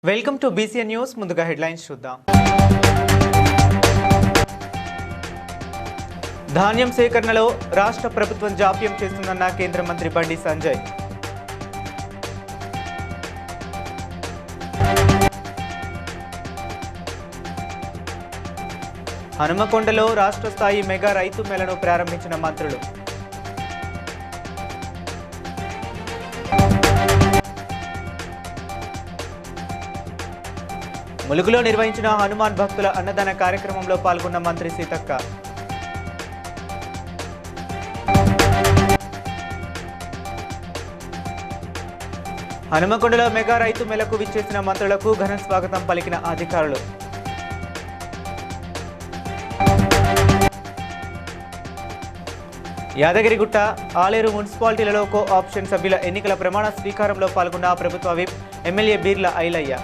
Welcome to BCN news. ముందుగా headlines చూద్దాం. ధాన్యం సేకరణలో రాష్ట్ర ప్రభుత్వం జాప్యం చేస్తుందన్న కేంద్ర మంత్రి బండి సంజయ్. హనుమకొండలో రాష్ట్ర స్థాయి మెగా రైతు మేళను ప్రారంభించిన మంత్రులు. ములుగులో నిర్వహించిన హనుమాన్ భక్తుల అన్నదాన కార్యక్రమంలో పాల్గొన్న మంత్రి సీతక్క. హనుమకొండలో మెగా రైతు మేళకు విచ్చేసిన మంత్రులకు ఘన స్వాగతం పలికిన అధికారులు. యాదగిరిగుట్ట, ఆలేరు మున్సిపాలిటీలలో కో ఆప్షన్ సభ్యుల ఎన్నికల ప్రమాణ స్వీకారంలో పాల్గొన్న ప్రభుత్వ విప్ ఎమ్మెల్యే బీర్ల ఐలయ్య.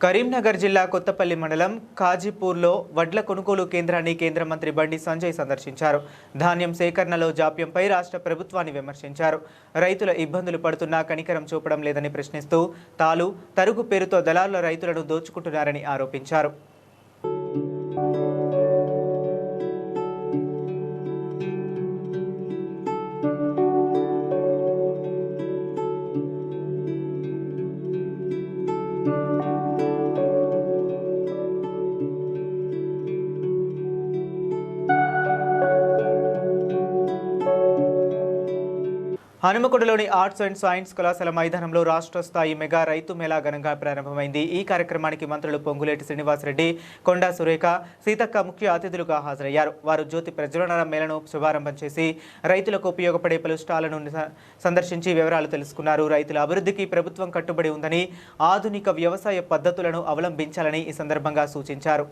కరీంనగర్ జిల్లా కొత్తపల్లి మండలం కాజీపూర్లో వడ్ల కొనుగోలు కేంద్రాన్ని కేంద్ర మంత్రి బండి సంజయ్ సందర్శించారు. ధాన్యం సేకరణలో జాప్యంపై రాష్ట్ర ప్రభుత్వాన్ని విమర్శించారు. రైతుల ఇబ్బందులు పడుతున్నా కనికరం చూపడం లేదని ప్రశ్నిస్తూ తాలు, తరుగు పేరుతో దళారుల రైతులను దోచుకుంటున్నారని ఆరోపించారు. హనుమకొండలోని ఆర్ట్స్ అండ్ సైన్స్ కళాశాల మైదానంలో రాష్ట్ర స్థాయి మెగా రైతు మేళా ఘనంగా ప్రారంభమైంది. ఈ కార్యక్రమానికి మంత్రులు పొంగులేటి శ్రీనివాసరెడ్డి, కొండా సురేఖ, సీతక్క ముఖ్య అతిథులుగా హాజరయ్యారు. వారు జ్యోతి ప్రజ్వలన మేళను శుభారంభం చేసి రైతులకు ఉపయోగపడే పలు స్టాళ్లను సందర్శించి వివరాలు తెలుసుకున్నారు. రైతుల అభివృద్ధికి ప్రభుత్వం కట్టుబడి ఉందని, ఆధునిక వ్యవసాయ పద్ధతులను అవలంబించాలని ఈ సందర్భంగా సూచించారు.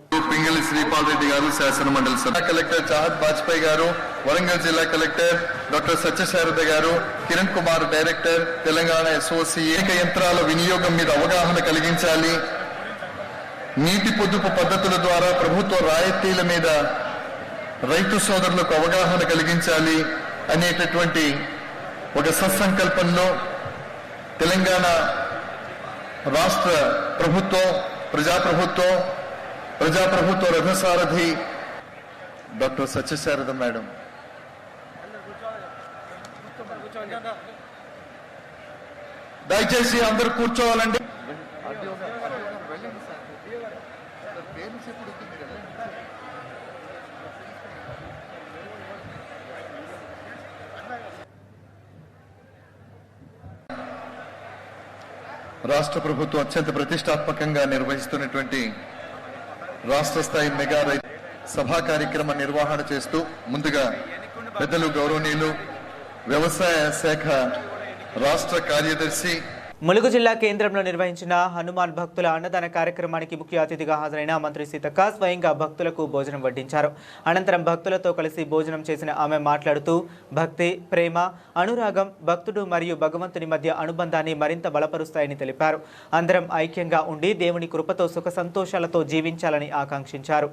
వరంగల్ జిల్లా కలెక్టర్ డాక్టర్ సత్యశారద గారు, కిరణ్ కుమార్ డైరెక్టర్, తెలంగాణ ఎస్ఓసి యంత్రాల వినియోగం మీద అవగాహన కలిగించాలి, నీటి పొదుపు పద్ధతుల ద్వారా ప్రభుత్వ రాయితీల మీద రైతు సోదరులకు అవగాహన కలిగించాలి అనేటటువంటి ఒక సత్సంకల్పంలో తెలంగాణ రాష్ట్ర ప్రభుత్వం, ప్రజాప్రభుత్వ రథసారథి డాక్టర్ సత్యశారద మేడం దయచేసి అందరూ కూర్చోవాలండి. రాష్ట్ర ప్రభుత్వం అత్యంత ప్రతిష్టాత్మకంగా నిర్వహిస్తున్నటువంటి రాష్ట్ర స్థాయి మెగా రైతు సభా కార్యక్రమ నిర్వహణ చేస్తూ ముందుగా పెద్దలు గౌరవనీయులు వ్యవసాయ శాఖ రాష్ట్ర కార్యదర్శి. ములుగు జిల్లా కేంద్రంలో నిర్వహించిన హనుమాన్ భక్తుల అన్నదాన కార్యక్రమానికి ముఖ్య అతిథిగా హాజరైన మంత్రి సీతక్క స్వయంగా భక్తులకు భోజనం వడ్డించారు. అనంతరం భక్తులతో కలిసి భోజనం చేసిన ఆమె మాట్లాడుతూ భక్తి, ప్రేమ, అనురాగం భక్తుడు మరియు భగవంతుని మధ్య అనుబంధాన్ని మరింత బలపరుస్తాయని తెలిపారు. అందరం ఐక్యంగా ఉండి దేవుని కృపతో సుఖ సంతోషాలతో జీవించాలని ఆకాంక్షించారు.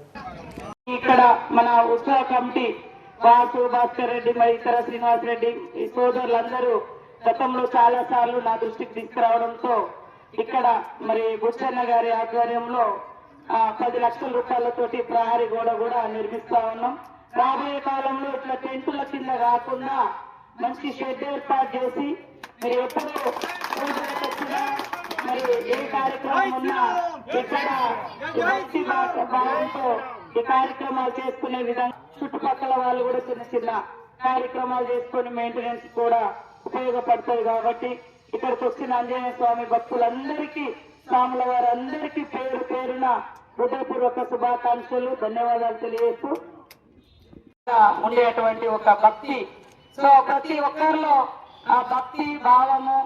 ఇక్కడ మన ఉత్సవ కమిటీ వాసు, భాస్కర్ రెడ్డి, ఇతర శ్రీనివాస్ రెడ్డి ఈ సోదరులందరూ గతంలో చాలా సార్లు నా దృష్టికి తీసుకురావడంతో ఇక్కడ మరి బుచ్చన్న గారి ఆధ్వర్యంలో 10 లక్షల రూపాయలతోటి ప్రహరీ గోడ కూడా నిర్మిస్తా ఉన్నాం. రాబోయే కాలంలో ఇట్లా టెంటుల కింద కాకుండా మంచి షెడ్ ఏర్పాటు చేసి మరి ఎప్పుడు పూజలకు వచ్చినా మరి ఏ కార్యక్రమం ఉన్నా ఇక్కడ భక్తి భావంతో ఈ కార్యక్రమాలు చేసుకునే విధంగా చుట్టుపక్కల వాళ్ళు కూడా చిన్న చిన్న కార్యక్రమాలు చేసుకుని మెయింటెనెన్స్ కూడా ఉపయోగపడతాయి. కాబట్టి ఇక్కడికి వచ్చిన ఆంజనేయ స్వామి భక్తులందరికీ, స్వాముల వారందరికీ పేరు పేరున హృదయపూర్వక శుభాకాంక్షలు, ధన్యవాదాలు తెలియజేస్తూ ఉండేటువంటి ఒక భక్తి, సో ప్రతి ఒక్కరిలో ఆ భక్తి భావము,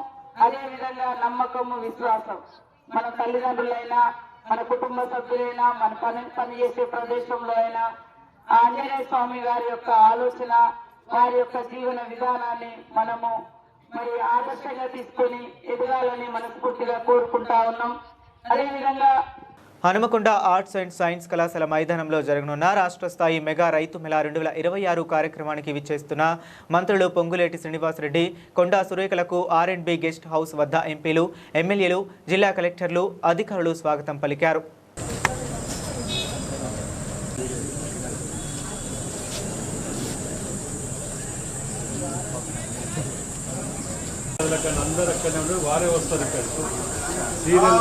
అదే విధంగా నమ్మకము, విశ్వాసం మన తల్లిదండ్రులైనా, మన కుటుంబ సభ్యులైనా, మన పని చేసే ప్రదేశంలో అయినా ఆంజనేయ స్వామి గారి యొక్క ఆలోచన, వారి యొక్క జీవన విధానాన్ని మనము మరి ఆదర్శంగా తీసుకొని ఎదగాలని మనస్ఫూర్తిగా కోరుకుంటా ఉన్నాం. అదేవిధంగా హనుమకొండ ఆర్ట్స్ అండ్ సైన్స్ కళాశాల మైదానంలో జరగనున్న రాష్ట్ర స్థాయి మెగా రైతు మేళా 2026 కార్యక్రమానికి విచ్చేస్తున్న మంత్రులు పొంగులేటి శ్రీనివాసరెడ్డి, కొండా సురేఖలకు R&B గెస్ట్ హౌస్ వద్ద ఎంపీలు, ఎమ్మెల్యేలు, జిల్లా కలెక్టర్లు, అధికారులు స్వాగతం పలికారు. వారే వస్తారు ఇక్కడ సీరియల్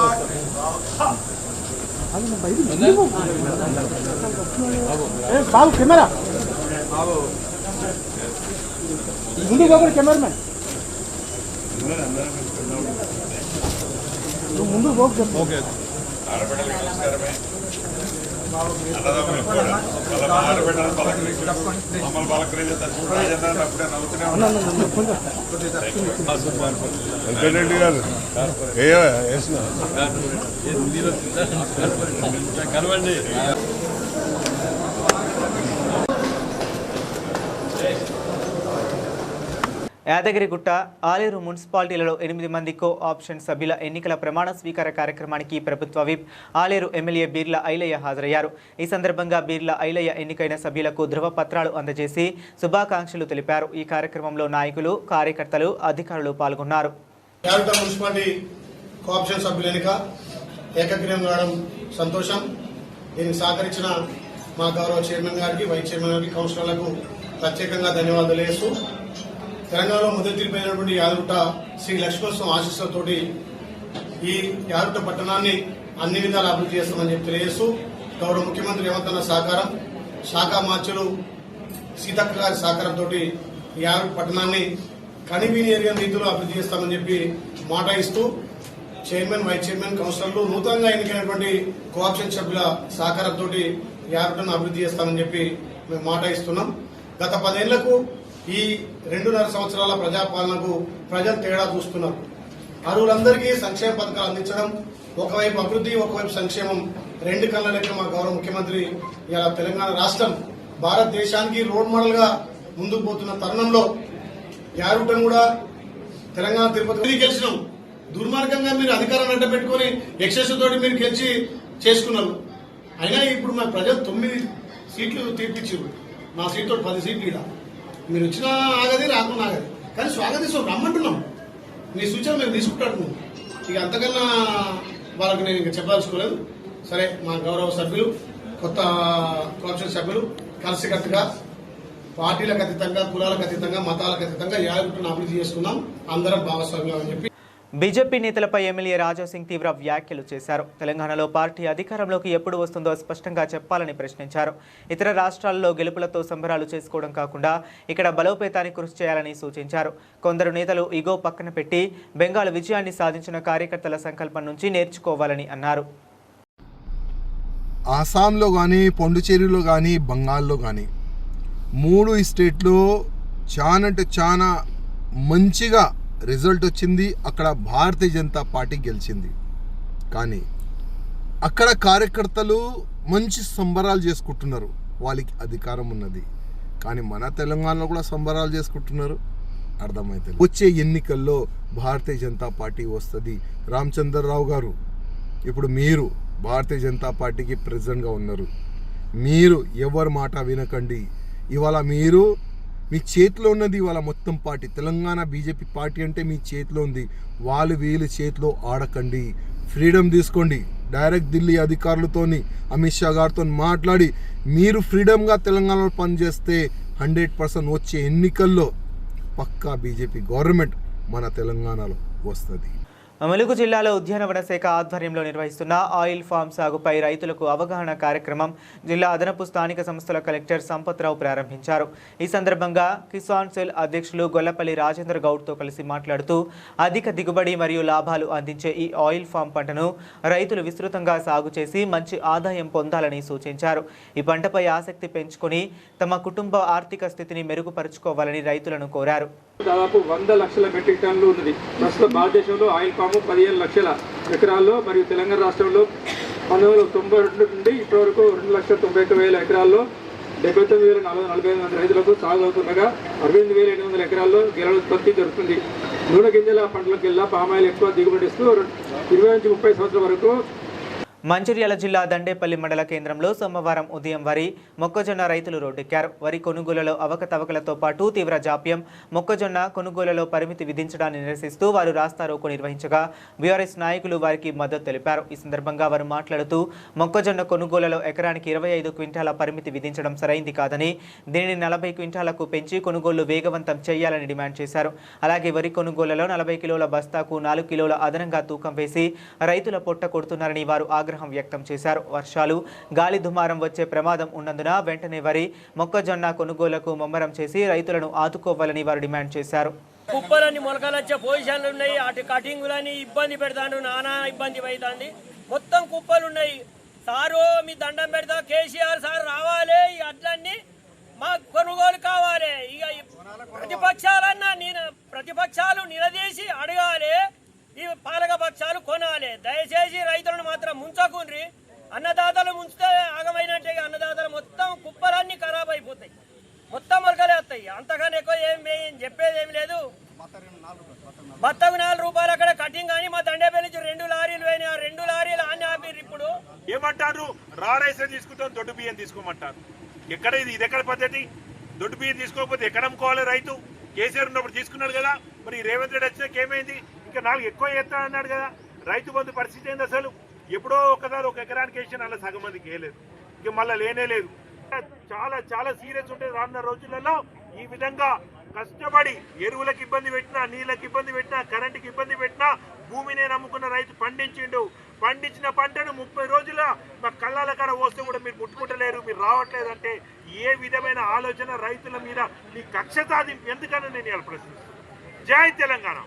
బాబు కెమెరా ముందు పోకూడదు కెమెరామెన్ ముందు పోకు ఓకే ఆడబిడ్డలకి నమస్కారమే వెంకటరెడ్డి గారు కలవండి. యాదగిరిగుట్ట, ఆలేరు మున్సిపాలిటీలలో 8 మంది కో ఆప్షన్ సభ్యుల ఎన్నికల ప్రమాణ స్వీకార కార్యక్రమానికి ప్రభుత్వ విప్ ఆలేరు ఎమ్మెల్యే బీర్ల ఐలయ్య హాజరయ్యారు. ఈ సందర్భంగా బీర్ల ఐలయ్య ఎన్నికైన సభ్యులకు ధృవపత్రాలు అందజేసి శుభాకాంక్షలు తెలిపారు. ఈ కార్యక్రమంలో నాయకులు, కార్యకర్తలు, అధికారులు పాల్గొన్నారు. మున్సిపాలిటీ కో ఆప్షన్ సభ్యుల ఎన్నిక ఏకగ్రీవం కావడం సంతోషం. దీనికి సహకరించిన మా గౌరవ చైర్మన్ గారికి, వైస్ చైర్మన్ గారికి, కౌన్సిలర్లకు ప్రత్యేకంగా ధన్యవాదాలు తెలియజేస్తూ తెలంగాణలో మొదటి తీర్పైనటువంటి యాదగిరిగుట్ట శ్రీ లక్ష్మీనరసింహ ఆశీస్సులతోటి ఈ యాదగిరిగుట్ట పట్టణాన్ని అన్ని విధాలు అభివృద్ధి చేస్తామని చెప్పి తెలియజేస్తూ గౌరవ ముఖ్యమంత్రి రేవంత్ అన్న సహకారం, శాఖ మార్చులు సీతక్క గారి సహకారంతో ఈ యాదగిరిగుట్ట పట్టణాన్ని కనివీని ఏరియా రీతిలో అభివృద్ధి చేస్తామని చెప్పి మాట ఇస్తూ చైర్మన్, వైస్ చైర్మన్, కౌన్సిలర్లు, నూతనంగా ఎన్నికైనటువంటి కోఆప్షన్ సభ్యుల సహకారంతో యాదగిరిగుట్టను అభివృద్ధి చేస్తామని చెప్పి మేము మాట ఇస్తున్నాం. గత 10 ఏళ్లకు ఈ 2.5 సంవత్సరాల ప్రజాపాలనకు ప్రజలు తేడా చూస్తున్నారు. అర్హులందరికీ సంక్షేమ పథకాలు అందించడం, ఒకవైపు అభివృద్ధి, ఒకవైపు సంక్షేమం, 2 కళ్ళ లెక్క మా గౌరవ ముఖ్యమంత్రి ఇలా తెలంగాణ రాష్ట్రం భారతదేశానికి రోడ్ మోడల్ గా ముందుకు పోతున్న తరుణంలో యాదగిరిగుట్టను కూడా తెలంగాణ తిరుపతి గెలిచినాం. దుర్మార్గంగా మీరు అధికారాన్ని అడ్డ పెట్టుకుని ఎక్సెస్ తోటి మీరు గెలిచి చేసుకున్నారు. అయినా ఇప్పుడు మా ప్రజలు 9 సీట్లు తీర్పిచ్చారు. మా సీట్తో 10 సీట్లు ఇక్కడ మీరు వచ్చినా ఆగది, రాకుండా ఆగది. కానీ స్వాగతిస్తాం, రమ్మంటున్నాం. మీ సూచన మేము తీసుకుంటాడు. ఇక అంతకన్నా వాళ్ళకి నేను ఇంకా చెప్పదలుచుకోలేదు. సరే, మా గౌరవ సభ్యులు, కొత్త కోఆప్షన్ సభ్యులు కలిసికట్టుగా పార్టీలకు అతీతంగా, కులాలకు అతీతంగా, మతాలకు అతీతంగా యాదగిరిగుట్టను అభివృద్ధి చేసుకుందాం, అందరం భాగస్వామ్యం అని చెప్పి బీజేపీ నేతలపై ఎమ్మెల్యే రాజాసింగ్ తీవ్ర వ్యాఖ్యలు చేశారు. తెలంగాణలో పార్టీ అధికారంలోకి ఎప్పుడు వస్తుందో స్పష్టంగా చెప్పాలని ప్రశ్నించారు. ఇతర రాష్ట్రాల్లో గెలుపులతో సంబరాలు చేసుకోవడం కాకుండా ఇక్కడ బలోపేతానికి కృషి చేయాలని సూచించారు. కొందరు నేతలు ఇగో పక్కన పెట్టి బెంగాల్ విజయాన్ని సాధించిన కార్యకర్తల సంకల్పం నుంచి నేర్చుకోవాలని అన్నారు. ఆసాంలో కానీ, పొండుచేరిలో కానీ, బంగాల్లో కానీ 3 స్టేట్లో చాలా మంచిగా రిజల్ట్ వచ్చింది. అక్కడ భారతీయ జనతా పార్టీ గెలిచింది. కానీ అక్కడ కార్యకర్తలు మంచి సంబరాలు చేసుకుంటున్నారు, వాళ్ళకి అధికారం ఉన్నది. కానీ మన తెలంగాణలో కూడా సంబరాలు చేసుకుంటున్నారు. అర్థమైతే వచ్చే ఎన్నికల్లో భారతీయ జనతా పార్టీ వస్తుంది. రామచంద్రరావు గారు, ఇప్పుడు మీరు భారతీయ జనతా పార్టీకి ప్రెసిడెంట్గా ఉన్నారు. మీరు ఎవరి మాట వినకండి. ఇవాళ మీరు మీ చేతిలో ఉన్నది, ఇవాళ మొత్తం పార్టీ తెలంగాణ బీజేపీ పార్టీ అంటే మీ చేతిలో ఉంది. వీళ్ళ చేతిలో ఆడకండి. ఫ్రీడమ్ తీసుకోండి. డైరెక్ట్ ఢిల్లీ అధికారులతోని, అమిత్ షా గారితో మాట్లాడి మీరు ఫ్రీడమ్గా తెలంగాణలో పనిచేస్తే 100% వచ్చే ఎన్నికల్లో పక్కా బీజేపీ గవర్నమెంట్ మన తెలంగాణలో వస్తుంది. ములుగు జిల్లాలో ఉద్యానవన శాఖ ఆధ్వర్యంలో నిర్వహిస్తున్న ఆయిల్ ఫామ్ సాగుపై రైతులకు అవగాహన కార్యక్రమం జిల్లా అదనపు స్థానిక సంస్థల కలెక్టర్ సంపత్రావు ప్రారంభించారు. ఈ సందర్భంగా కిసాన్ సెల్ అధ్యక్షులు గొల్లపల్లి రాజేంద్ర గౌడ్తో కలిసి మాట్లాడుతూ అధిక దిగుబడి మరియు లాభాలు అందించే ఈ ఆయిల్ ఫామ్ పంటను రైతులు విస్తృతంగా సాగు చేసి మంచి ఆదాయం పొందాలని సూచించారు. ఈ పంటపై ఆసక్తి పెంచుకొని తమ కుటుంబ ఆర్థిక స్థితిని మెరుగుపరుచుకోవాలని రైతులను కోరారు. దాదాపు 100 లక్షల మెట్రిక్ టన్నులు ఉన్నది. ప్రస్తుతం భారతదేశంలో ఆయిల్ పాము 15 లక్షల ఎకరాల్లో మరియు తెలంగాణ రాష్ట్రంలో 1992 నుండి ఇప్పటివరకు 2,91,000 ఎకరాల్లో 79,445 మంది రైతులకు సాగు అవుతుండగా 68,800 ఎకరాల్లో గెలల ఉత్పత్తి జరుగుతుంది. నూనె గింజల పంటలకు గిల్లా పామాయిల్ ఎక్కువ దిగుబడి ఇస్తూ 20 నుంచి 30 సంవత్సరాల వరకు మంచిర్యాల జిల్లా దండేపల్లి మండల కేంద్రంలో సోమవారం ఉదయం వరి మొక్కజొన్న రైతులు రోడ్డెక్కారు. వరి కొనుగోలులో అవకతవకలతో పాటు తీవ్ర జాప్యం, మొక్కజొన్న కొనుగోలులో పరిమితి విధించడాన్ని నిరసిస్తూ వారు రాస్తారోకో నిర్వహించగా బీఆర్ఎస్ నాయకులు వారికి మద్దతు తెలిపారు. ఈ సందర్భంగా వారు మాట్లాడుతూ మొక్కజొన్న కొనుగోలులో ఎకరానికి 25 క్వింటాల పరిమితి విధించడం సరైంది కాదని, దీనిని 40 క్వింటాలకు పెంచి కొనుగోలు వేగవంతం చేయాలని డిమాండ్ చేశారు. అలాగే వరి కొనుగోలులో 40 కిలోల బస్తాకు 4 కిలోల అదనంగా తూకం వేసి రైతుల పొట్ట కొడుతున్నారని వారు ఆగ్రహం వ్యక్తం చేశారు. వర్షాలు, గాలి దుమారం వచ్చే ప్రమాదం ఉన్నందున వెంటనే వరి మొక్కజొన్న కొనుగోలుకు ముమ్మరం చేసి రైతులను ఆదుకోవాలని వారు డిమాండ్ చేశారు. కుప్పలన్నీ మొలకలొచ్చే పొజిషన్లు ఉన్నాయి. అటు కటింగులని ఇబ్బంది పెడతాను, నానా ఇబ్బంది అవుతుంది. మొత్తం కుప్పలు ఉన్నాయి. సారు మీ దండం పెడతా, కేసీఆర్ సార్ రావాలి, ఈ అట్లన్నీ మా కొనుగోలు కావాలి. ఇక ప్రతిపక్షాలు నిలదీసి అడగాలి, ఈ పాలక పక్షాలు కొనాలి. దయచేసి రైతులను మాత్రం ముంచకుండ్రి. అన్నదాతలు ముంచితే ఆగమైనట్టే. అన్నదాతలు మొత్తం కుప్పలన్నీ ఖరాబ్ అయిపోతాయి, మొత్తం మొలకలే వస్తాయి. అంతకన్నా ఎక్కువ ఏం చెప్పేది ఏమి లేదు. బత్తకు 4 రూపాయలు అక్కడ కటింగ్ అని మా దండేపల్లి నుంచి 2 లారీలు పోయినాయి. 2 లారీలు అన్ని ఆపిర్రు. ఇప్పుడు ఏమంటారు? రా రైస్ తీసుకుంటాం, దొడ్డు బియ్యం తీసుకోమంటారు. ఎక్కడ ఇది ఎక్కడ పద్ధతి? దొడ్డు బియ్యం తీసుకోకపోతే ఎక్కడ అమ్ముకోవాలి రైతు? కేసీఆర్ ఉన్నప్పుడు తీసుకున్నాడు కదా, మరి రేవంత్ రెడ్డి వచ్చినాక ఏమైంది? ఇంకా 4 ఎక్కువ చేస్తా అన్నాడు కదా. రైతు బంధు పరిస్థితి ఏంది అసలు? ఎప్పుడో ఒకసారి 1 ఎకరానికి వేసిన అలా సగం మందికి వేయలేదు, ఇక మళ్ళీ లేనే లేదు. చాలా చాలా సీరియస్ ఉంటుంది. రానున్న రోజులలో ఈ విధంగా కష్టపడి ఎరువులకు ఇబ్బంది పెట్టినా, నీళ్ళకి ఇబ్బంది పెట్టినా, కరెంటుకి ఇబ్బంది పెట్టినా, భూమిని నమ్ముకున్న రైతు పండించిండు. పండించిన పంటను 30 రోజుల మా కళ్ళాల కాడ పోస్తే కూడా మీరు ముట్టుకుంటలేరు, మీరు రావట్లేదు అంటే ఏ విధమైన ఆలోచన రైతుల మీద మీ కక్ష సాధింపు ఎందుకని నేను ఇలా ప్రశ్నిస్తున్నాను. జై తెలంగాణ.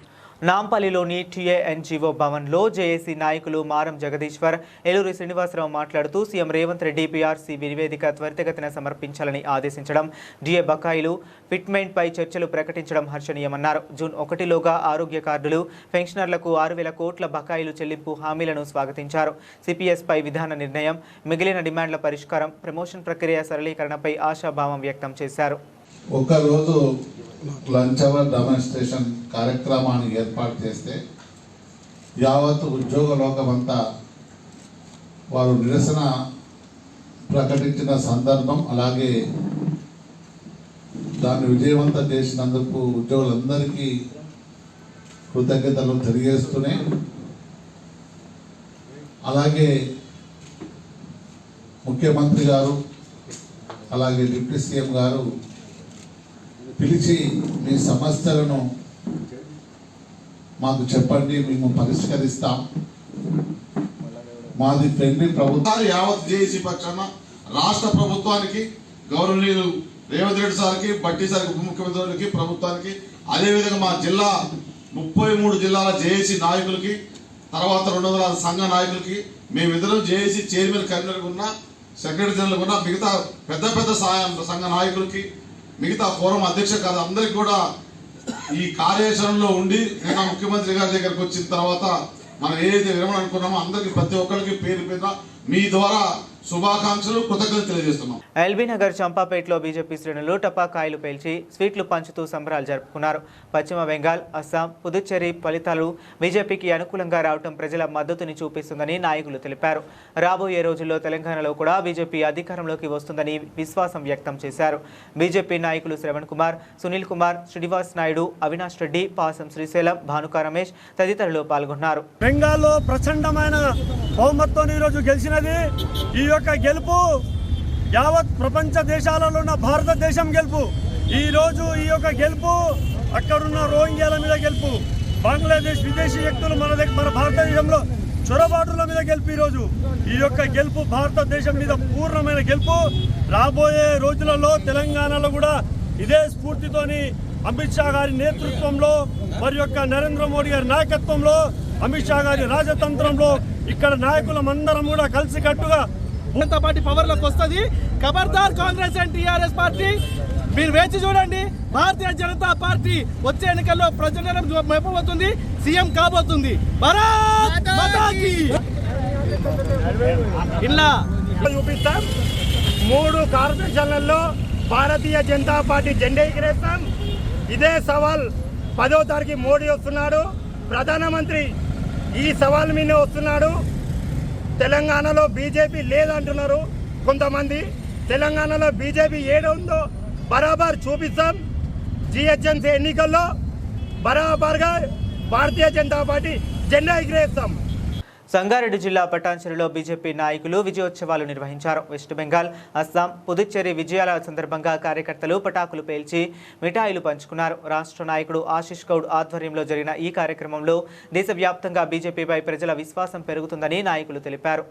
నాంపల్లిలోని టీఏఎన్జీఓ భవన్లో జేఏసీ నాయకులు మారం జగదీశ్వర్, ఏలూరి శ్రీనివాసరావు మాట్లాడుతూ సీఎం రేవంత్ రెడ్డి పీఆర్సీ నివేదిక త్వరితగతిన సమర్పించాలని ఆదేశించడం, డిఏ బకాయిలు, ఫిట్మెంట్పై చర్చలు ప్రకటించడం హర్షణీయమన్నారు. జూన్ 1లోగా ఆరోగ్య కార్డులు, పెన్షనర్లకు 6,000 కోట్ల బకాయిలు చెల్లింపు హామీలను స్వాగతించారు. సిపిఎస్పై విధాన నిర్ణయం, మిగిలిన డిమాండ్ల పరిష్కారం, ప్రమోషన్ ప్రక్రియ సరళీకరణపై ఆశాభావం వ్యక్తం చేశారు. ఒకరోజు లంచ్ అవర్ డెమాన్స్ట్రేషన్ కార్యక్రమాన్ని ఏర్పాటు చేస్తే యావత్ ఉద్యోగ లోకమంతా వారు నిరసన ప్రకటించిన సందర్భం, అలాగే దాన్ని విజయవంతం చేసినందుకు ఉద్యోగులందరికీ కృతజ్ఞతలు తెలియజేస్తూనే, అలాగే ముఖ్యమంత్రి గారు అలాగే డిప్యూటీ సీఎం గారు పిలిచి మీ సమస్యలను మాకు చెప్పండి, మేము పరిష్కరిస్తాం. మాది ఫ్రెండ్లీ ప్రభుత్వం. యావత్ జేఏసీ పక్షాన రాష్ట్ర ప్రభుత్వానికి, గౌరవనీయులు రేవంత్ రెడ్డి సార్కి, బట్టి సార్కి, ఉప ముఖ్యమంత్రికి, ప్రభుత్వానికి, అదేవిధంగా మా జిల్లా 33 జిల్లాల జేఏసీ నాయకులకి, తర్వాత 200 సంఘ నాయకులకి, మేమిద్దరం జేఏసీ చైర్మన్, కన్వీనర్ ఉన్న, సెక్రటరీ జనరల్ ఉన్న, మిగతా పెద్ద సంఘ నాయకులకి, మిగతా ఫోరం అధ్యక్ష కాదు అందరికి కూడా ఈ కార్యాచరణలో ఉండి నిన్న ముఖ్యమంత్రి గారి దగ్గరకు వచ్చిన తర్వాత మనం ఏదైతే విరమణ అనుకున్నామో అందరికి ప్రతి ఒక్కరికి పేరు పేరున మీ ద్వారా శుభాకాంక్షలు, కృతజ్ఞతలు తెలియజేస్తున్నాం. ఎల్బీ నగర్ చంపాపేటలో బీజేపీ శ్రేణులు టపాకాయలు పేల్చి స్వీట్లు పంచుతూ సంబరాలు జరుపుకున్నారు. పశ్చిమ బెంగాల్, అస్సాం, పుదుచ్చేరి ఫలితాలు బీజేపీకి అనుకూలంగా రావడం ప్రజల మద్దతుని చూపిస్తుందని నాయకులు తెలిపారు. రాబోయే రోజుల్లో తెలంగాణలో కూడా బీజేపీ అధికారంలోకి వస్తుందని విశ్వాసం వ్యక్తం చేశారు. బీజేపీ నాయకులు శ్రవణ్ కుమార్, సునీల్ కుమార్, శ్రీనివాస్ నాయుడు, అవినాష్ రెడ్డి, పాసం శ్రీశైలం, భానుకా రమేష్ తదితరులు పాల్గొన్నారు. బెంగాల్లో ప్రచండమైన బహుమతితో ఈరోజు గెలిచినది. ఈ యొక్క గెలుపు యావత్ ప్రపంచ దేశాలలో ఉన్న భారతదేశం గెలుపు. ఈరోజు ఈ యొక్క గెలుపు అక్కడున్న రోహింగ్యాల మీద గెలుపు, బంగ్లాదేశ్ విదేశీ వ్యక్తులు మన భారతదేశంలో చొరబాటుల మీద గెలుపు. ఈరోజు ఈ యొక్క గెలుపు భారతదేశం మీద పూర్ణమైన గెలుపు. రాబోయే రోజులలో తెలంగాణలో కూడా ఇదే స్ఫూర్తితోని అమిత్ షా గారి నేతృత్వంలో, మరి యొక్క నరేంద్ర మోడీ గారి నాయకత్వంలో, అమిత్ షా గారి రాజతంత్రంలో ఇక్కడ నాయకులందరం కూడా కలిసికట్టుగా జనతా పార్టీ పవర్లోకి వస్తుంది. ఖబర్దార్ కాంగ్రెస్ అండ్ టీఆర్ఎస్ పార్టీ, మీరు వేచి చూడండి. భారతీయ జనతా పార్టీ వచ్చే ఎన్నికల్లో ప్రజలను మెప్పబోతుంది, సీఎం కాబోతుంది. భారత్ మాతా కీ. ఇలా చూపిస్తాం. 3 కార్పొరేషన్లలో భారతీయ జనతా పార్టీ జెండా ఎగిరేస్తాం. ఇదే సవాల్ 10వ తారీఖు మోడీ వస్తున్నాడు, ప్రధానమంత్రి ఈ సవాల్ మీద వస్తున్నాడు. తెలంగాణలో బీజేపీ లేదంటున్నారు కొంతమంది. తెలంగాణలో బీజేపీ ఏడుందో బరాబర్ చూపిస్తాం. జిహెచ్ఎంసీ ఎన్నికల్లో బరాబర్గా భారతీయ జనతా పార్టీ జెండా ఎగిరేస్తాం. సంగారెడ్డి జిల్లా పటాన్చెరులో బీజేపీ నాయకులు విజయోత్సవాలు నిర్వహించారు. వెస్ట్ బెంగాల్, అస్సాం, పుదుచ్చేరి విజయాల సందర్భంగా కార్యకర్తలు పటాకులు పేల్చి మిఠాయిలు పంచుకున్నారు. రాష్ట్ర నాయకుడు ఆశీష్ గౌడ్ ఆధ్వర్యంలో జరిగిన ఈ కార్యక్రమంలో దేశవ్యాప్తంగా బీజేపీపై ప్రజల విశ్వాసం పెరుగుతుందని నాయకులు తెలిపారు.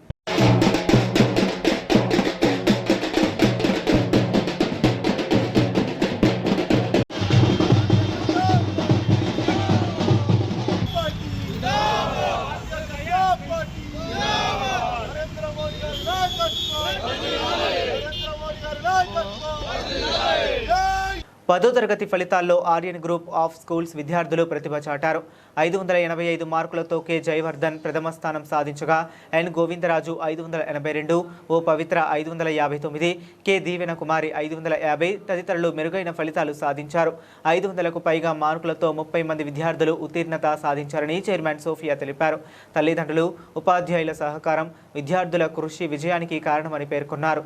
పదో తరగతి ఫలితాల్లో ఆర్యన్ గ్రూప్ ఆఫ్ స్కూల్స్ విద్యార్థులు ప్రతిభ చాటారు. 585 మార్కులతో కె జయవర్ధన్ ప్రథమ స్థానం సాధించగా ఎన్ గోవిందరాజు 582, ఓ పవిత్ర 559, కె దీవెన కుమారి 550 తదితరులు మెరుగైన ఫలితాలు సాధించారు. 500కు పైగా మార్కులతో 30 మంది విద్యార్థులు ఉత్తీర్ణత సాధించారని చైర్మన్ సోఫియా తెలిపారు. తల్లిదండ్రులు, ఉపాధ్యాయుల సహకారం విద్యార్థుల కృషి విజయానికి కారణమని పేర్కొన్నారు.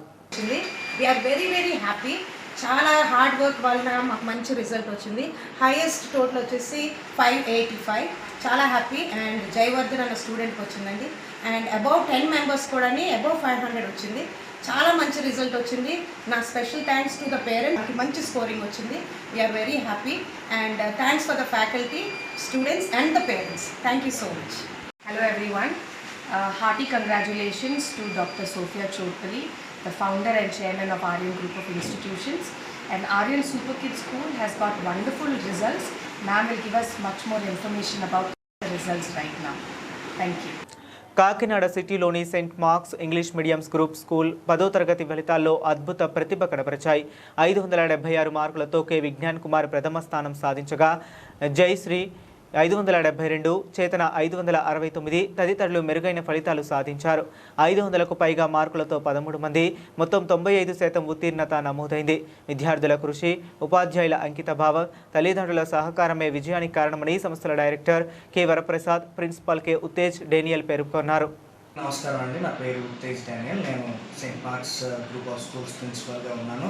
చాలా హార్డ్ వర్క్ వల్ల మాకు మంచి రిజల్ట్ వచ్చింది. హైయెస్ట్ టోటల్ వచ్చేసి 585. చాలా హ్యాపీ. అండ్ జయవర్ధన్ అన్న స్టూడెంట్కి వచ్చిందండి. అండ్ అబౌవ్ 10 మెంబర్స్ కూడా అబౌవ్ 500 వచ్చింది. చాలా మంచి రిజల్ట్ వచ్చింది. నా special thanks to the parents. మంచి స్కోరింగ్ వచ్చింది. We are very happy. And thanks for the faculty, students and the parents. Thank you so much. Hello everyone. Hearty congratulations to Dr. Sophia Chotpally, the founder and chairman of Aryan Group of Institutions. And Aryan Super Kids School has got wonderful results. Ma'am will give us much more information about the results right now. Thank you. Kakinada సిటీలోని Saint Mark's English mediums group school 10వ తరగతి ఫలితాల్లో అద్భుత ప్రతిభ కనబరిచాయి. 576 మార్కులతో K Vignan Kumar ప్రథమ స్థానం సాధించగా జయశ్రీ 572, చేతన 569 తదితరులు మెరుగైన ఫలితాలు సాధించారు. 500కు పైగా మార్కులతో 13 మంది, మొత్తం 95% ఉత్తీర్ణత నమోదైంది. విద్యార్థుల కృషి, ఉపాధ్యాయుల అంకితభావం, తల్లిదండ్రుల సహకారమే విజయానికి కారణమని సంస్థల director K Varaprasad, principal K Uttej Daniel పేర్కొన్నారు. నమస్కారం అండి, నా పేరు ఉత్తేజ్ డేనియల్. నేను Saint Mark's group of schools ప్రిన్సిపాల్గా ఉన్నాను.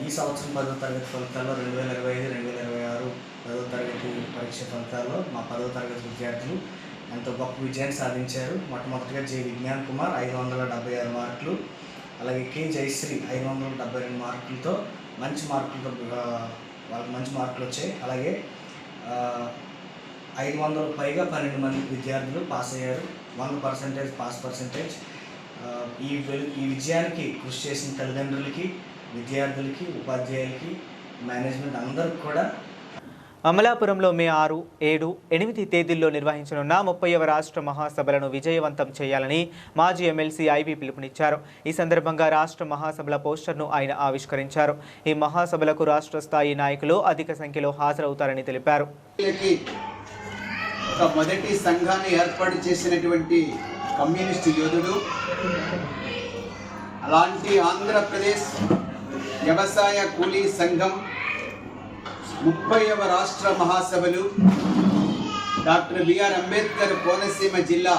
ఈ సంవత్సరం 10వ తరగతి ఫలితాల్లో 2025-2026 10వ తరగతి పరీక్ష ఫలితాల్లో మా 10వ తరగతి విద్యార్థులు ఎంతో గొప్ప విజయాన్ని సాధించారు. మొట్టమొదటిగా జె విజ్ఞాన్ కుమార్ 576 మార్కులు, అలాగే కె జయశ్రీ 572 మార్కులతో వాళ్ళకి మంచి మార్కులు వచ్చాయి. అలాగే 500 పైగా 12 మంది విద్యార్థులు పాస్ అయ్యారు. 100% పాస్ పర్సెంటేజ్. ఈ విజయానికి కృషి చేసిన తల్లిదండ్రులకి, విద్యార్థులకి, ఉపాధ్యాయులకి, మేనేజ్మెంట్ అందరికి కూడా. అమలాపురంలో మే 6, 7, 8 తేదీల్లో నిర్వహించనున్న 30వ రాష్ట్ర మహాసభలను విజయవంతం చేయాలని మాజీ ఎమ్మెల్సీ ఐవి పిలుపునిచ్చారు. ఈ సందర్భంగా రాష్ట్ర మహాసభల పోస్టర్ను ఆయన ఆవిష్కరించారు. ఈ మహాసభలకు రాష్ట్ర స్థాయి నాయకులు అధిక సంఖ్యలో హాజరవుతారని తెలిపారు. మొదటి సంఘాన్ని ఏర్పాటు చేసినటువంటి కమ్యూనిస్టు యోధుడు, అలాంటి ఆంధ్రప్రదేశ్ వ్యవసాయ కూలీ సంఘం 30వ రాష్ట్ర మహాసభలు డాక్టర్ బిఆర్ అంబేద్కర్ కోనసీమ జిల్లా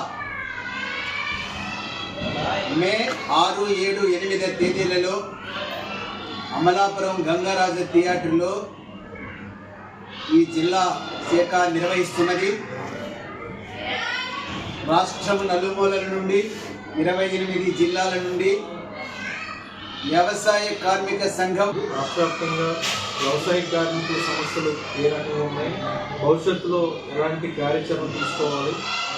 మే 6, 7, 8 తేదీలలో అమలాపురం గంగారాజు థియేటర్లో ఈ జిల్లా శాఖ నిర్వహిస్తున్నది. రాష్ట్రం నలుమూలల నుండి 28 జిల్లాల నుండి వ్యవసాయ కార్మిక సంఘం రాష్ట్రవ్యాప్తంగా వ్యవసాయ కార్మికుల సమస్యలు ఏ రకంగా ఉన్నాయి, భవిష్యత్తులో ఎలాంటి కార్యాచరణ తీసుకోవాలి,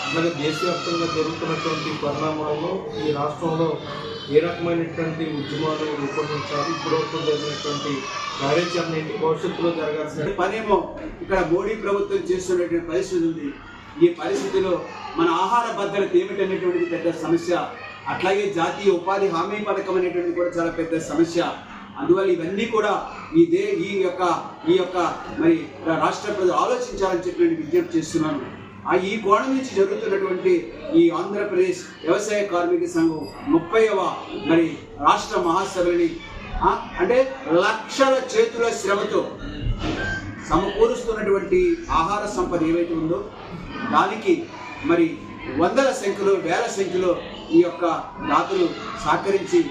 అలాగే దేశవ్యాప్తంగా జరుగుతున్నటువంటి పరిణామాల్లో ఈ రాష్ట్రంలో ఏ రకమైనటువంటి ఉద్యమాలు రూపొందించాలి, ఇప్పటివరకు జరిగినటువంటి కార్యాచరణ ఏంటి, భవిష్యత్తులో జరగాల్సిన పనేమో ఇక్కడ మోడీ ప్రభుత్వం చేస్తున్నటువంటి పరిస్థితి ఉంది. ఈ పరిస్థితిలో మన ఆహార భద్రత ఏమిటనేటువంటిది పెద్ద సమస్య. అట్లాగే జాతీయ ఉపాధి హామీ పథకం అనేటువంటిది కూడా చాలా పెద్ద సమస్య. అందువల్ల ఇవన్నీ కూడా ఈ యొక్క మరి రాష్ట్ర ప్రజలు ఆలోచించాలని చెప్పి నేను విజ్ఞప్తి చేస్తున్నాను. ఈ కోణం నుంచి జరుగుతున్నటువంటి ఈ ఆంధ్రప్రదేశ్ వ్యవసాయ కార్మిక సంఘం 30వ మరి రాష్ట్ర మహాసభని అంటే లక్షల చేతుల శ్రమతో సమకూరుస్తున్నటువంటి ఆహార సంపద ఏవైతే ఉందో దానికి మరి వందల సంఖ్యలో వేల సంఖ్యలో ఈ యొక్క దాతలు సహకరించి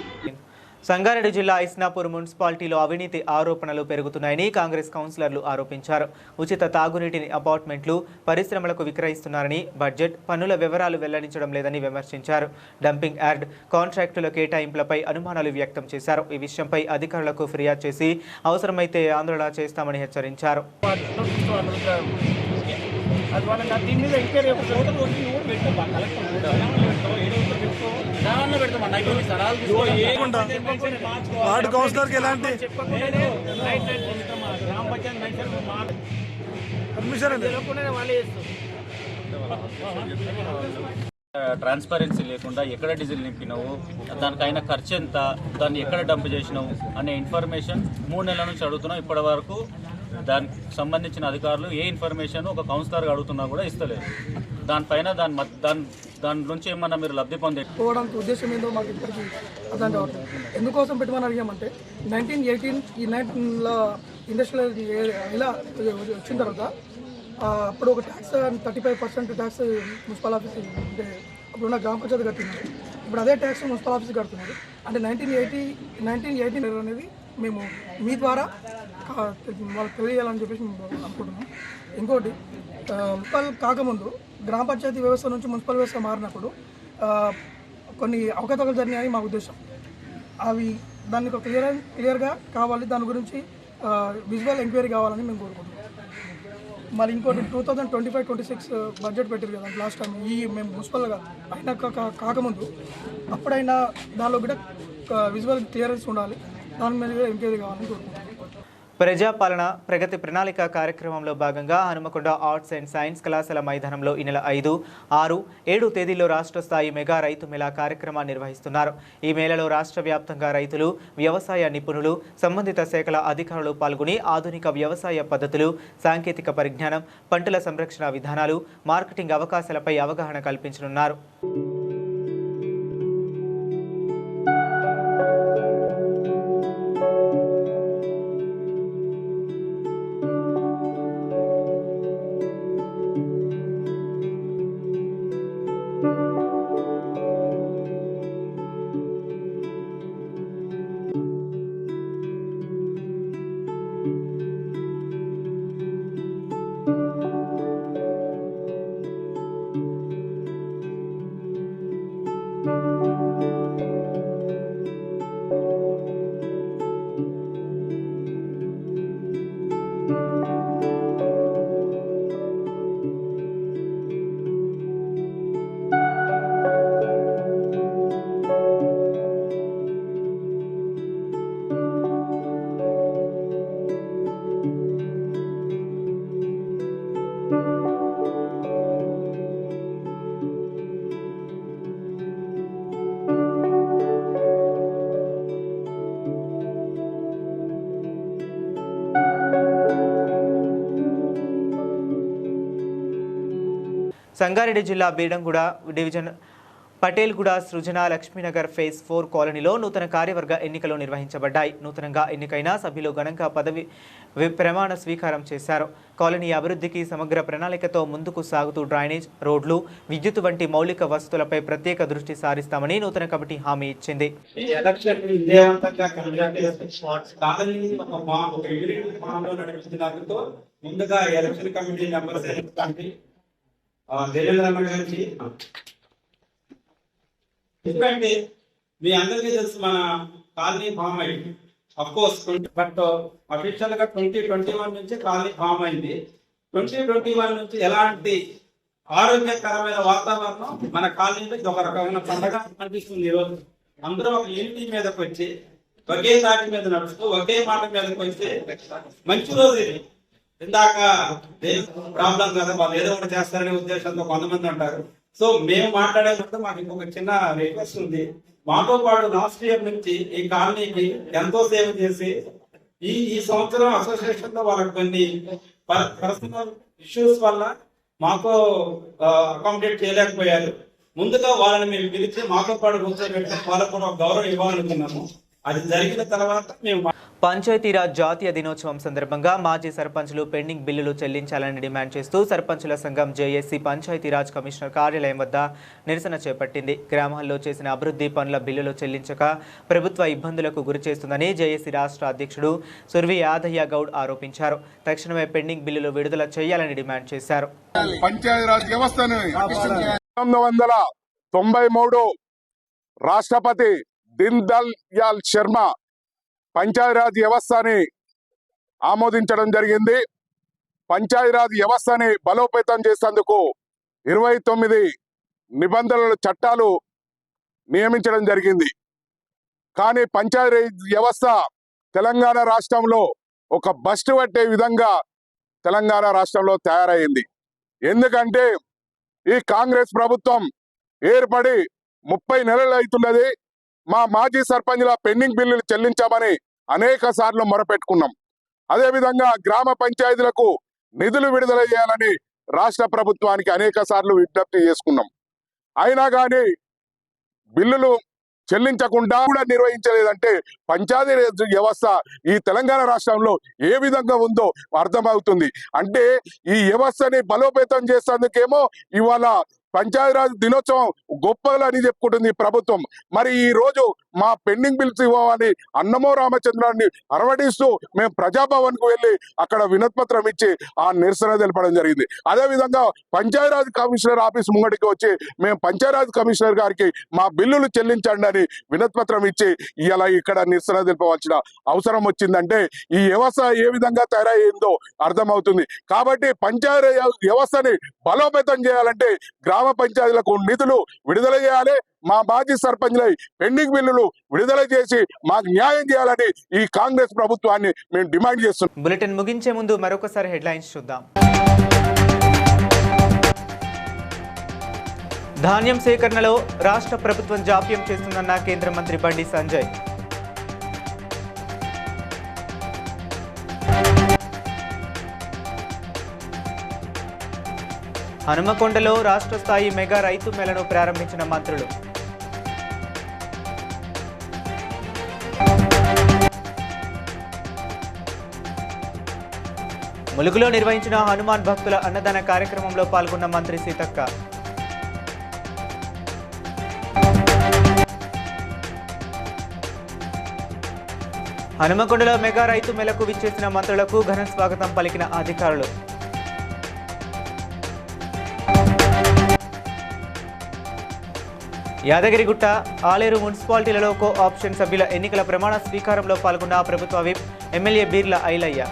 సంగారెడ్డి జిల్లా ఇస్నాపూర్ మున్సిపాలిటీలో అవినీతి ఆరోపణలు పెరుగుతున్నాయని కాంగ్రెస్ కౌన్సిలర్లు ఆరోపించారు. ఉచిత తాగునీటిని అపార్ట్మెంట్లు, పరిశ్రమలకు విక్రయిస్తున్నారని, బడ్జెట్, పన్నుల వివరాలు వెల్లడించడం లేదని విమర్శించారు. డంపింగ్ యార్డ్, కాంట్రాక్టుల కేటాయింపులపై అనుమానాలు వ్యక్తం చేశారు. ఈ విషయంపై అధికారులకు ఫిర్యాదు చేసి అవసరమైతే ఆందోళన చేస్తామని హెచ్చరించారు. వార్డు కౌన్సిలర్కి ఎలాంటి ట్రాన్స్పరెన్సీ లేకుండా ఎక్కడ డీజిల్ నింపినావు, దానికైనా ఖర్చు ఎంత, దాన్ని ఎక్కడ డంప్ చేసినావు అనే ఇన్ఫర్మేషన్ 3 నెలల నుంచి అడుగుతున్నాం. ఇప్పటి వరకు దానికి సంబంధించిన అధికారులు ఏ ఇన్ఫర్మేషన్ ఒక కౌన్సిలర్గా అడుగుతున్నా కూడా ఇస్తలేదు. దానిపైన దాని నుంచి ఏమన్నా మీరు లబ్ధి పోవడానికి ఉద్దేశం ఏందో మాకు ఇప్పటికీ అర్థం కావట్లేదు. ఎందుకోసం పెట్టమని అడిగామంటే 1918 ఈ 19లో ఇండస్ట్రియల్ ఇలా వచ్చిన తర్వాత అప్పుడు ఒక ట్యాక్స్ 35% ట్యాక్స్ మున్సిపల్ ఆఫీస్ అంటే అప్పుడున్న గ్రామ పంచాయతీ కట్టినారు. ఇప్పుడు అదే ట్యాక్స్ మున్సిపల్ ఆఫీస్ కడుతున్నారు. అంటే 1918 అనేది మేము మీ ద్వారా వాళ్ళకి తెలియాలని చెప్పేసి మేము అనుకుంటున్నాం. ఇంకోటి మున్సిపల్ కాకముందు గ్రామ పంచాయతీ వ్యవస్థ నుంచి మున్సిపల్ వ్యవస్థ మారినప్పుడు కొన్ని అవకతవకలు జరిగినాయని మా ఉద్దేశం. అవి దానికి ఒక క్లియర్గా కావాలి, దాని గురించి విజువల్ ఎంక్వైరీ కావాలని మేము కోరుకుంటున్నాం. మరి ఇంకోటి 2025-26 బడ్జెట్ పెట్టారు కదా లాస్ట్ టైం, మేము మున్సిపల్గా అయినా కాకముందు అప్పుడైనా దానిలో కూడా విజువల్ క్లియరెన్స్ ఉండాలి, దాని మీద కూడా ఎంక్వైరీ కావాలని కోరుకుంటున్నాం. ప్రజాపాలన ప్రగతి ప్రణాళిక కార్యక్రమంలో భాగంగా హనుమకొండ ఆర్ట్స్ అండ్ సైన్స్ కళాశాల మైదానంలో ఈ నెల 5, 6, 7 తేదీల్లో రాష్ట్ర స్థాయి మెగా రైతు మేళా కార్యక్రమాన్ని నిర్వహిస్తున్నారు. ఈ మేళలో రాష్ట్ర వ్యాప్తంగా రైతులు, వ్యవసాయ నిపుణులు, సంబంధిత శాఖల అధికారులు పాల్గొని ఆధునిక వ్యవసాయ పద్ధతులు, సాంకేతిక పరిజ్ఞానం, పంటల సంరక్షణ విధానాలు, మార్కెటింగ్ అవకాశాలపై అవగాహన కల్పించనున్నారు. సంగారెడ్డి జిల్లా బీడంగూడ డివిజన్ పటేల్గూడ సృజన లక్ష్మీనగర్ ఫేజ్ 4 కాలనీలో నూతన కార్యవర్గ ఎన్నికలు నిర్వహించబడ్డాయి. నూతనంగా ఎన్నికైన సభ్యులు ఘనంగా పదవి ప్రమాణ స్వీకారం చేశారు. కాలనీ అభివృద్ధికి సమగ్ర ప్రణాళికతో ముందుకు సాగుతూ డ్రైనేజ్, రోడ్లు, విద్యుత్ వంటి మౌలిక వసతులపై ప్రత్యేక దృష్టి సారిస్తామని నూతన కమిటీ హామీ ఇచ్చింది. ముందుగా ఎలక్షన్ కమిటీ మెంబర్స్ దేవేంద్రన్న గారికి ఎందుకంటే మీ అందరికీ తెలుసు మన కాలనీ ఫామ్ అయింది. అఫ్కోర్స్ బట్ అఫీషియల్ గా 2021 నుంచి కాలనీ ఫామ్ అయింది. 2021 నుంచి ఎలాంటి ఆరోగ్యకరమైన వాతావరణం మన కాలనీలో ఒక రకమైన పండగ అనిపిస్తుంది. ఈరోజు అందరూ ఒక యూనిటీ మీదకి వచ్చి ఒకే దాటి మీద నడుస్తూ ఒకే మాట మీదకి వచ్చి మంచి రోజు ఇది. ఇందాక ప్రాబ్లం కదా, వాళ్ళు ఏదో ఒకటి చేస్తారనే ఉద్దేశంతో కొంతమంది అంటారు. సో మేము మాట్లాడేటప్పుడు మాకు ఇంకొక చిన్న రిక్వెస్ట్ ఉంది. మాతో పాటు లాస్ట్ ఇయర్ నుంచి ఈ కాలనీకి ఎంతో సేవ చేసి ఈ సంవత్సరం అసోసియేషన్ లో వాళ్ళకి కొన్ని పర్సనల్ ఇష్యూస్ వల్ల మాకు అకామిడేట్ చేయలేకపోయారు. ముందుగా వాళ్ళని మేము పిలిచి మాతో పాటు కూర్చోబెట్టి వాళ్ళకు కూడా గౌరవం ఇవ్వాలనుకున్నాము. అది జరిగిన తర్వాత మేము పంచాయతీరాజ్ జాతీయ దినోత్సవం సందర్భంగా మాజీ సర్పంచులు పెండింగ్ బిల్లులు చెల్లించాలని డిమాండ్ చేస్తూ సర్పంచుల సంఘం జేఏసీ పంచాయతీరాజ్ కమిషనర్ కార్యాలయం వద్ద నిరసన చేపట్టింది. గ్రామాల్లో చేసిన అభివృద్ధి పనుల బిల్లులు చెల్లించక ప్రభుత్వ ఇబ్బందులకు గురిచేస్తుందని జేఏసీ రాష్ట్ర అధ్యక్షుడు సుర్వి యాదయ్య గౌడ్ ఆరోపించారు. తక్షణమే పెండింగ్ బిల్లులు విడుదల చేయాలని డిమాండ్ చేశారు. పంచాయతీరాజ్ వ్యవస్థను 1993 రాష్ట్రపతి దీన్ దయాళ్ శర్మ పంచాయతీరాజ్ వ్యవస్థని ఆమోదించడం జరిగింది. పంచాయతీరాజ్ వ్యవస్థని బలోపేతం చేసేందుకు 29 నిబంధనల చట్టాలు నియమించడం జరిగింది. కానీ పంచాయతీరాజ్ వ్యవస్థ తెలంగాణ రాష్ట్రంలో ఒక బస్టు పట్టే విధంగా తెలంగాణ రాష్ట్రంలో తయారైంది. ఎందుకంటే ఈ కాంగ్రెస్ ప్రభుత్వం ఏర్పడి 30 నెలలు అవుతున్నది. మా మాజీ సర్పంచుల పెండింగ్ బిల్లులు చెల్లించామని అనేక సార్లు మొరపెట్టుకున్నాం. అదేవిధంగా గ్రామ పంచాయతీలకు నిధులు విడుదల చేయాలని రాష్ట్ర ప్రభుత్వానికి అనేక సార్లు విజ్ఞప్తి చేసుకున్నాం. అయినా కానీ బిల్లులు చెల్లించకుండా కూడా నిర్వహించలేదంటే పంచాయతీ వ్యవస్థ ఈ తెలంగాణ రాష్ట్రంలో ఏ విధంగా ఉందో అర్థమవుతుంది. అంటే ఈ వ్యవస్థని బలోపేతం చేసేందుకేమో ఇవాళ పంచాయతీరాజ్ దినోత్సవం గొప్పలని చెప్పుకుంటుంది ప్రభుత్వం. మరి ఈ రోజు మా పెండింగ్ బిల్స్ ఇవ్వమని అన్నమో రామచంద్రాన్ని అరవడిస్తూ మేము ప్రజాభవన్ కు వెళ్లి అక్కడ వినతిపత్రం ఇచ్చి ఆ నిరసన తెలపడం జరిగింది. అదేవిధంగా పంచాయతీరాజ్ కమిషనర్ ఆఫీస్ ముంగడికి వచ్చి మేము పంచాయతీరాజ్ కమిషనర్ గారికి మా బిల్లులు చెల్లించండి అని వినతిపత్రం ఇచ్చి ఇలా ఇక్కడ నిరసన తెలపవలసిన అవసరం వచ్చిందంటే ఈ వ్యవస్థ ఏ విధంగా తయారయ్యిందో అర్థమవుతుంది. కాబట్టి పంచాయతీ వ్యవస్థని బలోపేతం చేయాలంటే గ్రామ పంచాయతీలకు నిధులు విడుదల చేయాలి. మా మాజీ సర్పంచ్లై పెండింగ్ బిల్లులు విడుదల చేసి మాకు న్యాయం చేయాలని ఈ కాంగ్రెస్ ప్రభుత్వాన్ని మేము డిమాండ్ చేస్తున్నాం. బులెటిన్ ముగించే ముందు మరొకసారి హెడ్లైన్స్ చూద్దాం. ధాన్యం సేకరణలో రాష్ట్ర ప్రభుత్వం జాప్యం చేస్తుందన్న కేంద్ర మంత్రి బండి సంజయ్. హనుమకొండలో రాష్ట్ర స్థాయి మెగా రైతు మేళను ప్రారంభించిన మంత్రులు. ములుగులో నిర్వహించిన హనుమాన్ భక్తుల అన్నదాన కార్యక్రమంలో పాల్గొన్న మంత్రి సీతక్క. హనుమకొండలో మెగా రైతు మేళకు విచ్చేసిన మంత్రులకు ఘన స్వాగతం పలికిన అధికారులు. యాదగిరిగుట్ట, ఆలేరు మున్సిపాలిటీలలో కో ఆప్షన్ సభ్యుల ఎన్నికల ప్రమాణ స్వీకారంలో పాల్గొన్న ప్రభుత్వ విప్ ఎమ్మెల్యే బీర్ల ఐలయ్య.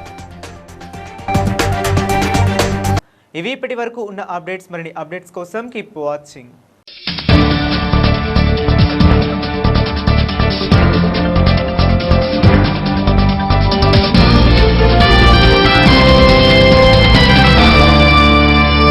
ఇవి ఇప్పటి వరకు ఉన్న అప్డేట్స్. మరిన్ని అప్డేట్స్ కోసం కీప్ వాచింగ్.